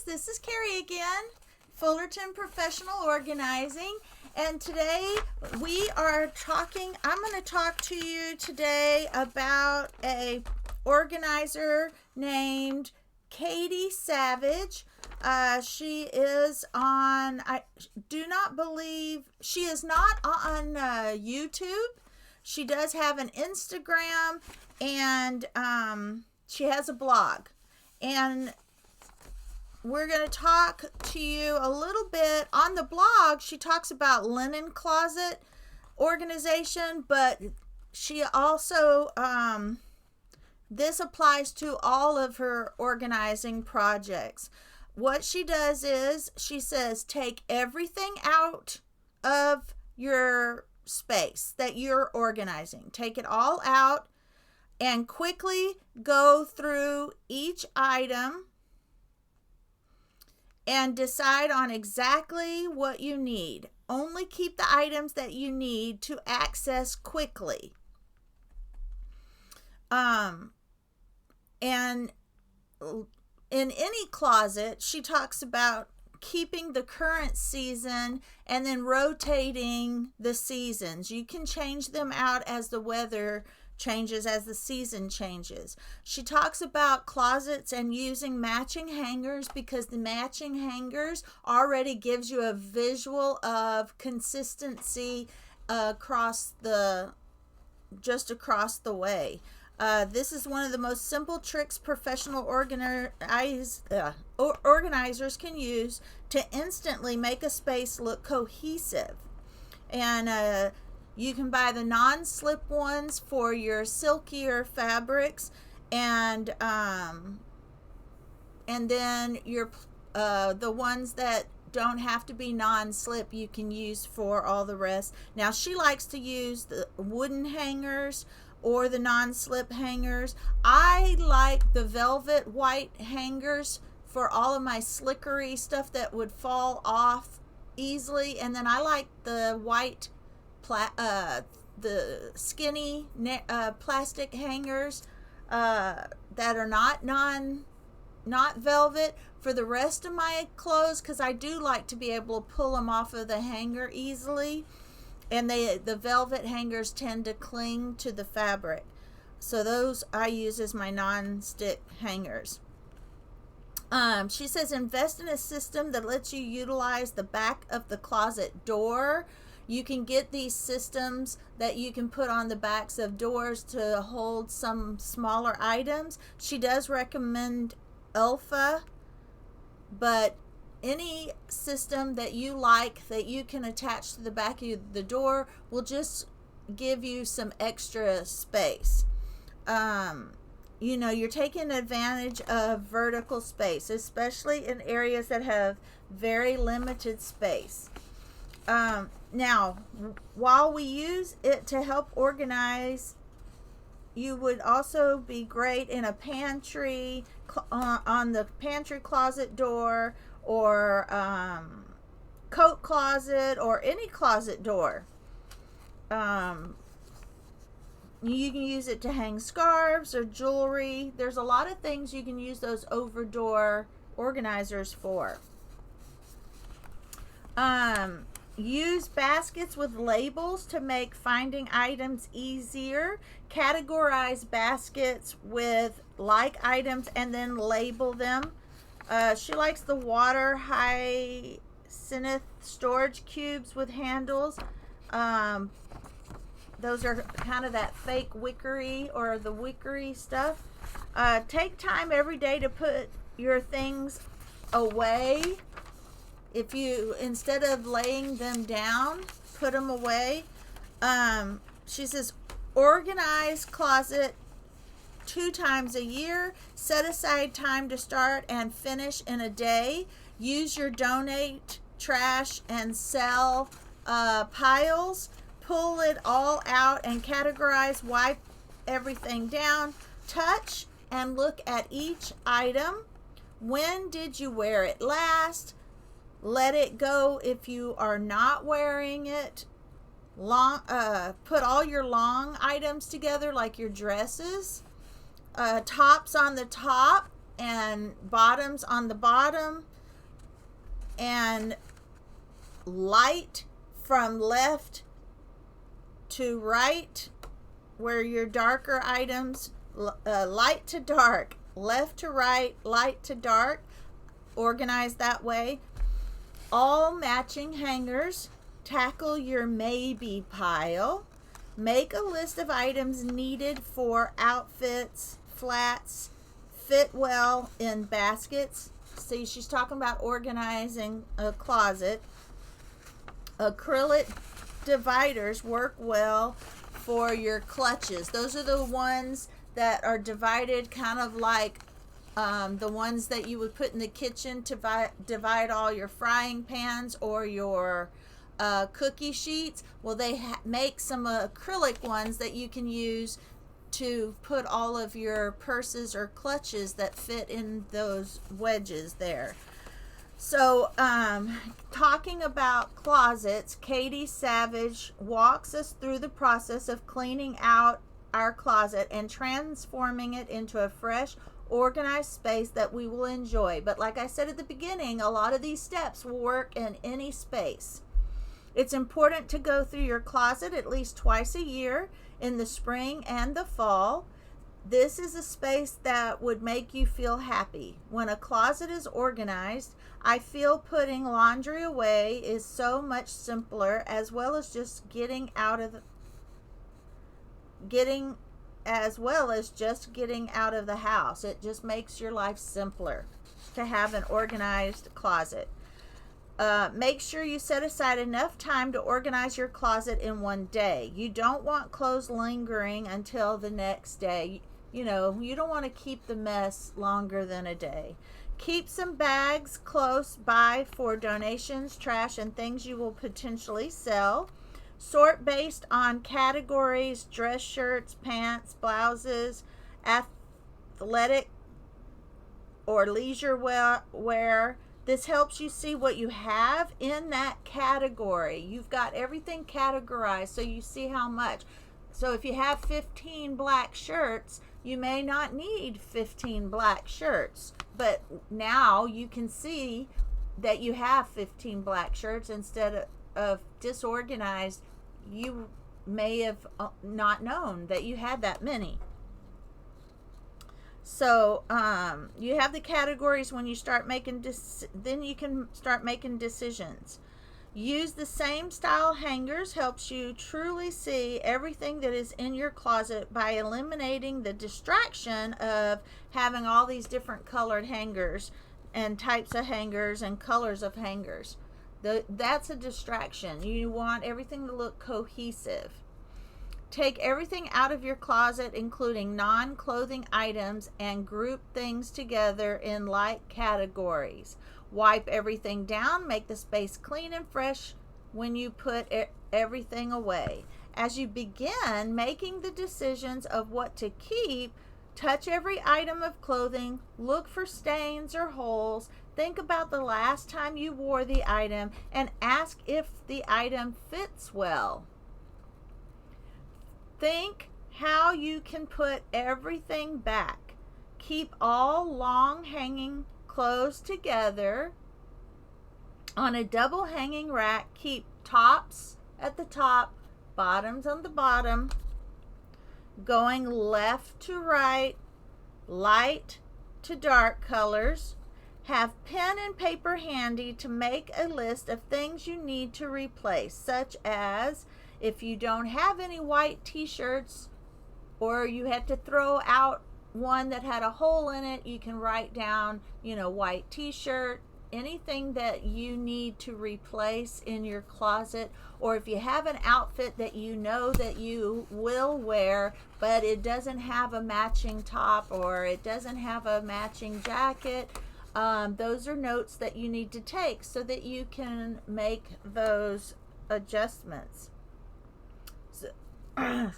This is Carrie again, Fullerton Professional Organizing, and today I'm going to talk to you today about a organizer named Katie Savage. She is on, I do not believe, she is not on YouTube. She does have an Instagram, and she has a blog. And we're going to talk to you a little bit. On the blog, she talks about linen closet organization, but she also, this applies to all of her organizing projects. What she does is, she says, take everything out of your space that you're organizing. Take it all out and quickly go through each item and decide on exactly what you need. Only keep the items that you need to access quickly. And in any closet, she talks about keeping the current season and then rotating the seasons. You can change them out as the weather changes, as the season changes. She talks about closets and using matching hangers, because the matching hangers already gives you a visual of consistency across the way. This is one of the most simple tricks professional organizers can use to instantly make a space look cohesive. And you can buy the non-slip ones for your silkier fabrics, and then your the ones that don't have to be non-slip you can use for all the rest. Now, she likes to use the wooden hangers or the non-slip hangers. I like the velvet white hangers for all of my slickery stuff that would fall off easily, and then I like the white the skinny plastic hangers that are not velvet for the rest of my clothes, because I do like to be able to pull them off of the hanger easily, and the velvet hangers tend to cling to the fabric, so those I use as my non-stick hangers. She says, invest in a system that lets you utilize the back of the closet door. You can get these systems that you can put on the backs of doors to hold some smaller items. She does recommend Elfa, but any system that you like that you can attach to the back of the door will just give you some extra space. You're taking advantage of vertical space, especially in areas that have very limited space. Now, while we use it to help organize, you would also be great in a pantry, on the pantry closet door, or coat closet, or any closet door. You can use it to hang scarves or jewelry. There's a lot of things you can use those over door organizers for. Use baskets with labels to make finding items easier. Categorize baskets with like items and then label them. She likes the water hyacinth storage cubes with handles. Those are kind of that fake wickery, or the wickery stuff. Take time every day to put your things away. If you, instead of laying them down, put them away. She says, organize closet 2 times a year. Set aside time to start and finish in a day. Use your donate, trash, and sell piles. Pull it all out and categorize. Wipe everything down. Touch and look at each item. When did you wear it last? Let it go if you are not wearing it. Put all your long items together, like your dresses. Tops on the top and bottoms on the bottom. and light from left to right, where your darker items, light to dark, left to right, light to dark, organized that way. All matching hangers. Tackle your maybe pile. Make a list of items needed for outfits. Flats fit well in baskets. See, she's talking about organizing a closet. Acrylic dividers work well for your clutches. Those are the ones that are divided kind of like the ones that you would put in the kitchen to divide all your frying pans or your cookie sheets. Well, they make some acrylic ones that you can use to put all of your purses or clutches that fit in those wedges there. So, talking about closets, Katie Savage walks us through the process of cleaning out our closet and transforming it into a fresh, organized space that we will enjoy. But like I said at the beginning, a lot of these steps will work in any space. It's important to go through your closet at least twice a year, in the spring and the fall. This is a space that would make you feel happy. When a closet is organized, I feel putting laundry away is so much simpler, as well as just getting out of the house. It just makes your life simpler to have an organized closet. Make sure you set aside enough time to organize your closet in one day. You don't want clothes lingering until the next day. You know, you don't want to keep the mess longer than a day. Keep some bags close by for donations, trash, and things you will potentially sell. Sort based on categories: dress shirts, pants, blouses, athletic or leisure wear. This helps you see what you have in that category. You've got everything categorized so you see how much. So if you have 15 black shirts, you may not need 15 black shirts. But now you can see that you have 15 black shirts instead of disorganized. You may have not known that you had that many. So you have the categories. When you start making then you can start making decisions. Use the same style hangers helps you truly see everything that is in your closet by eliminating the distraction of having all these different colored hangers and types of hangers and colors of hangers. That's a distraction. You want everything to look cohesive. Take everything out of your closet, including non-clothing items, and group things together in like categories. Wipe everything down, make the space clean and fresh when you put everything away. As you begin making the decisions of what to keep, touch every item of clothing, look for stains or holes, think about the last time you wore the item, and ask if the item fits well. Think how you can put everything back. Keep all long hanging clothes together on a double hanging rack. Keep tops at the top, bottoms on the bottom, going left to right, light to dark colors. Have pen and paper handy to make a list of things you need to replace, such as if you don't have any white t-shirts or you had to throw out one that had a hole in it, you can write down, white t-shirt, anything that you need to replace in your closet. Or if you have an outfit that you know that you will wear, but it doesn't have a matching top or it doesn't have a matching jacket, those are notes that you need to take so that you can make those adjustments.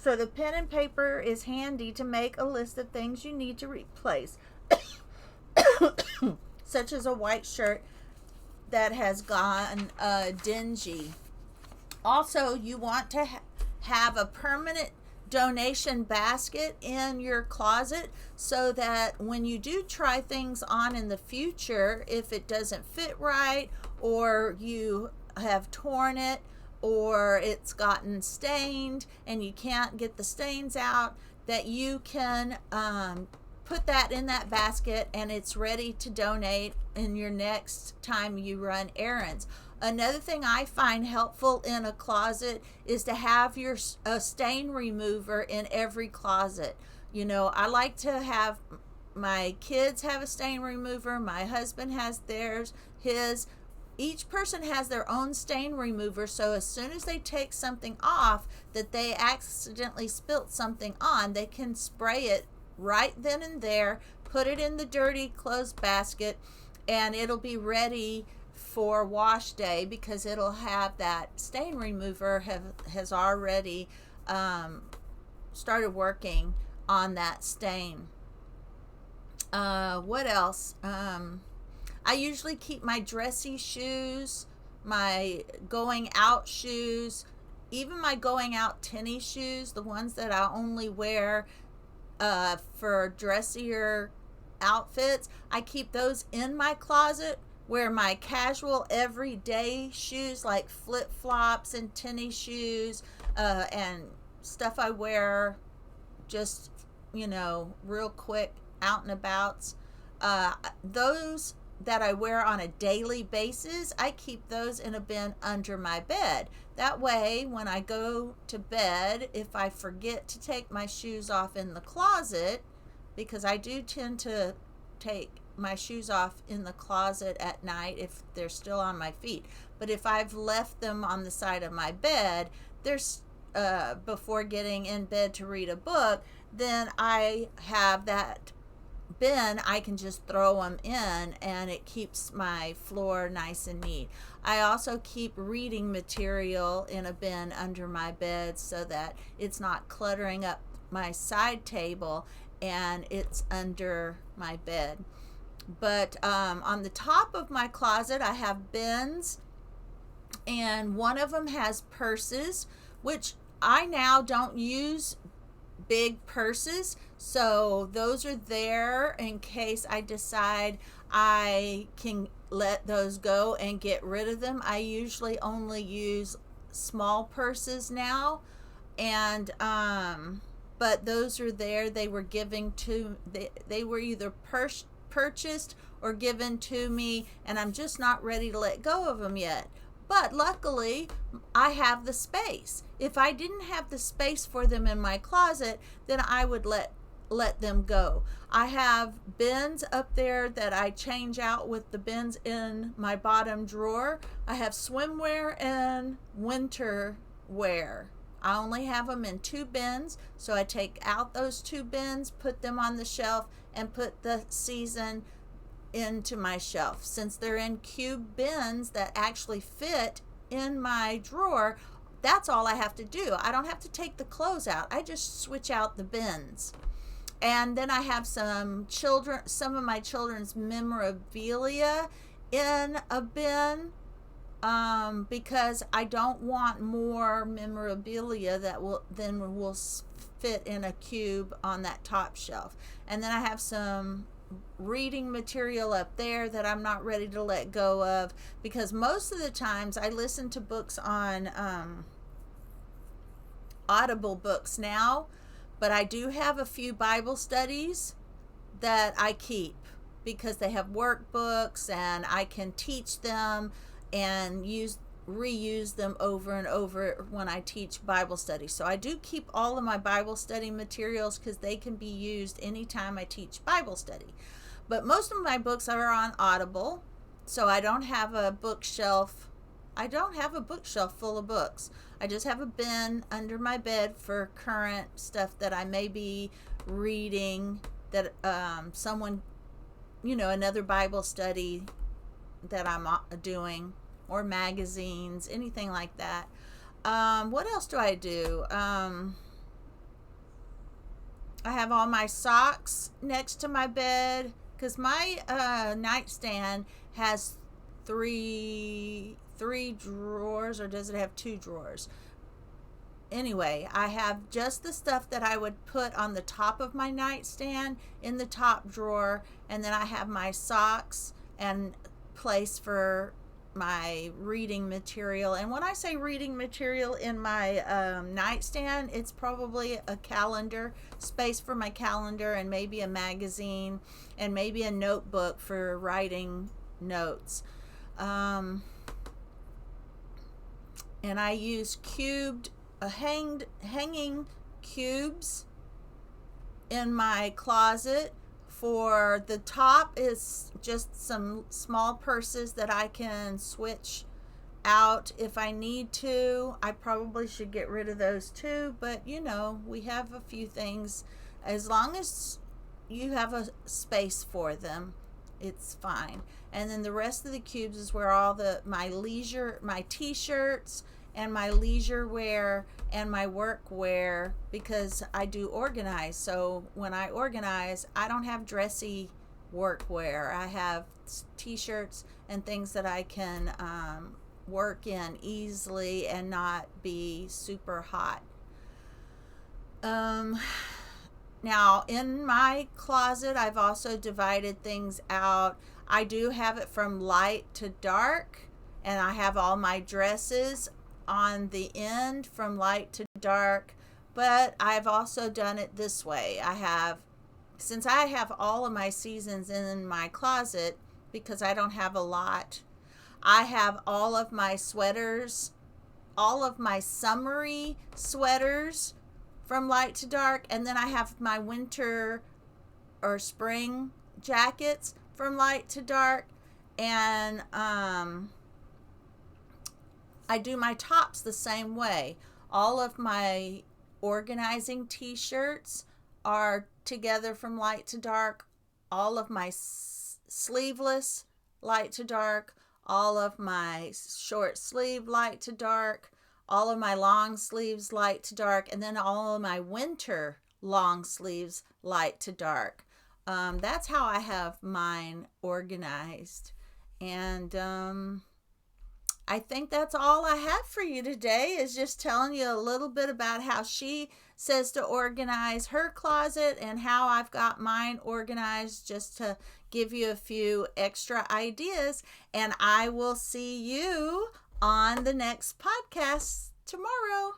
So the pen and paper is handy to make a list of things you need to replace, such as a white shirt that has gone dingy. Also, you want to have a permanent donation basket in your closet so that when you do try things on in the future, if it doesn't fit right or you have torn it or it's gotten stained and you can't get the stains out, that you can put that in that basket and it's ready to donate in your next time you run errands. Another thing I find helpful in a closet is to have a stain remover in every closet. You know, I like to have my kids have a stain remover, my husband has his. Each person has their own stain remover, so as soon as they take something off that they accidentally spilt something on, they can spray it right then and there, put it in the dirty clothes basket, and it'll be ready for wash day because it'll have that stain remover has already started working on that stain. What else? I usually keep my dressy shoes, my going out shoes, even my going out tennis shoes, the ones that I only wear for dressier outfits. I keep those in my closet, where my casual everyday shoes like flip-flops and tennis shoes and stuff I wear just, real quick out and abouts. Those that I wear on a daily basis, I keep those in a bin under my bed. That way, when I go to bed, if I forget to take my shoes off in the closet, because I do tend to take my shoes off in the closet at night if they're still on my feet. But if I've left them on the side of my bed, there's before getting in bed to read a book, then I have that bin I can just throw them in and it keeps my floor nice and neat. I also keep reading material in a bin under my bed so that it's not cluttering up my side table and it's under my bed. But on the top of my closet I have bins, and one of them has purses, which I now don't use big purses, so those are there in case I decide I can let those go and get rid of them. I usually only use small purses now, and but those are there. They were they were either purchased or given to me, and I'm just not ready to let go of them yet. But luckily, I have the space. If I didn't have the space for them in my closet, then I would let them go. I have bins up there that I change out with the bins in my bottom drawer. I have swimwear and winter wear. I only have them in 2 bins, so I take out those 2 bins, put them on the shelf, and put the season into my shelf. Since they're in cube bins that actually fit in my drawer, that's all I have to do. I don't have to take the clothes out. I just switch out the bins. And then I have some of my children's memorabilia in a bin because I don't want more memorabilia that will fit in a cube on that top shelf. And then I have some reading material up there that I'm not ready to let go of, because most of the times I listen to books on Audible books now, but I do have a few Bible studies that I keep because they have workbooks and I can teach them and reuse them over and over when I teach Bible study. So I do keep all of my Bible study materials because they can be used anytime I teach Bible study. But most of my books are on Audible, so I don't have a bookshelf. I don't have a bookshelf full of books. I just have a bin under my bed for current stuff that I may be reading, that someone, another Bible study that I'm doing, or magazines, anything like that. What else do I do? I have all my socks next to my bed because my nightstand has three drawers, or does it have 2 drawers? anyway, I have just the stuff that I would put on the top of my nightstand in the top drawer, and then I have my socks and place for my reading material. And when I say reading material in my nightstand, it's probably a calendar, space for my calendar, and maybe a magazine, and maybe a notebook for writing notes. And I use hanging cubes in my closet. For the top is just some small purses that I can switch out if I need to. I probably should get rid of those too, but we have a few things. As long as you have a space for them, it's fine. And then the rest of the cubes is where all my t-shirts and my leisure wear and my work wear, because I do organize. So when I organize, I don't have dressy work wear. I have t-shirts and things that I can work in easily and not be super hot. Now in my closet, I've also divided things out. I do have it from light to dark, and I have all my dresses on the end from light to dark, but I've also done it this way. Since I have all of my seasons in my closet, because I don't have a lot, I have all of my sweaters, all of my summery sweaters from light to dark, and then I have my winter or spring jackets from light to dark, and I do my tops the same way. All of my organizing t-shirts are together from light to dark. All of my sleeveless, light to dark. All of my short sleeve, light to dark. All of my long sleeves, light to dark. And then all of my winter long sleeves, light to dark. That's how I have mine organized. And I think that's all I have for you today, is just telling you a little bit about how she says to organize her closet and how I've got mine organized, just to give you a few extra ideas. And I will see you on the next podcast tomorrow.